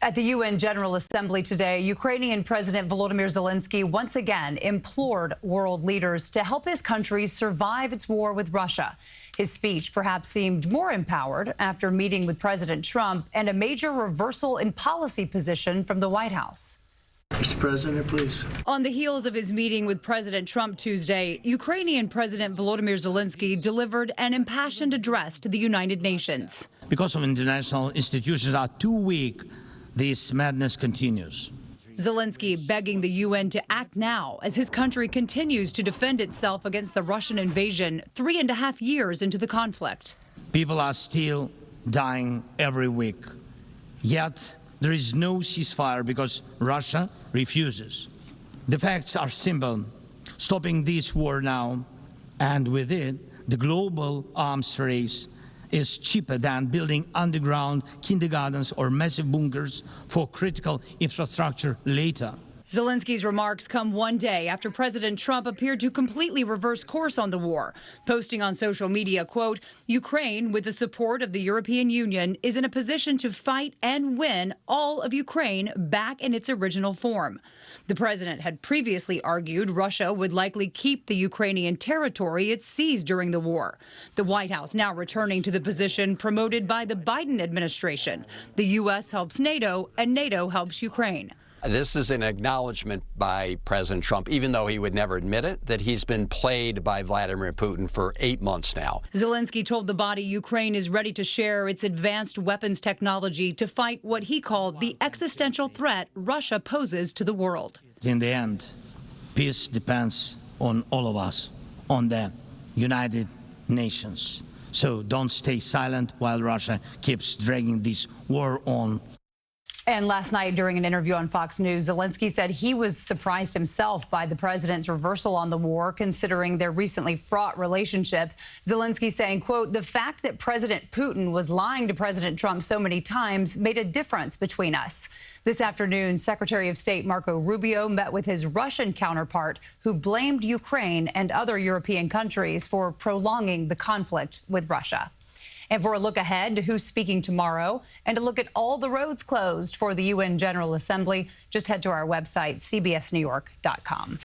At the UN General Assembly today, Ukrainian President Volodymyr Zelenskyy once again implored world leaders to help his country survive its war with Russia. His speech perhaps seemed more empowered after meeting with President Trump and a major reversal in policy position from the White House. Mr. President, please. On the heels of his meeting with President Trump Tuesday, Ukrainian President Volodymyr Zelenskyy delivered an impassioned address to the United Nations. Because of international institutions are too weak, this madness continues. Zelenskyy begging the UN to act now as his country continues to defend itself against the Russian invasion 3.5 years into the conflict. People are still dying every week. Yet there is no ceasefire because Russia refuses. The facts are simple. Stopping this war now, and with it, the global arms race is cheaper than building underground kindergartens or massive bunkers for critical infrastructure later. Zelensky's remarks come one day after President Trump appeared to completely reverse course on the war, posting on social media, quote, "Ukraine, with the support of the European Union, is in a position to fight and win all of Ukraine back in its original form." The president had previously argued Russia would likely keep the Ukrainian territory it seized during the war. The White House now returning to the position promoted by the Biden administration. The U.S. helps NATO and NATO helps Ukraine. This is an acknowledgement by President Trump, even though he would never admit it, that he's been played by Vladimir Putin for 8 months now. Zelenskyy told the body Ukraine is ready to share its advanced weapons technology to fight what he called the existential threat Russia poses to the world. In the end, peace depends on all of us, on the United Nations. So don't stay silent while Russia keeps dragging this war on. And last night, during an interview on Fox News, Zelenskyy said he was surprised himself by the president's reversal on the war, considering their recently fraught relationship. Zelenskyy saying, quote, "The fact that President Putin was lying to President Trump so many times made a difference between us." This afternoon, Secretary of State Marco Rubio met with his Russian counterpart, who blamed Ukraine and other European countries for prolonging the conflict with Russia. And for a look ahead to who's speaking tomorrow and a look at all the roads closed for the UN General Assembly, just head to our website, cbsnewyork.com.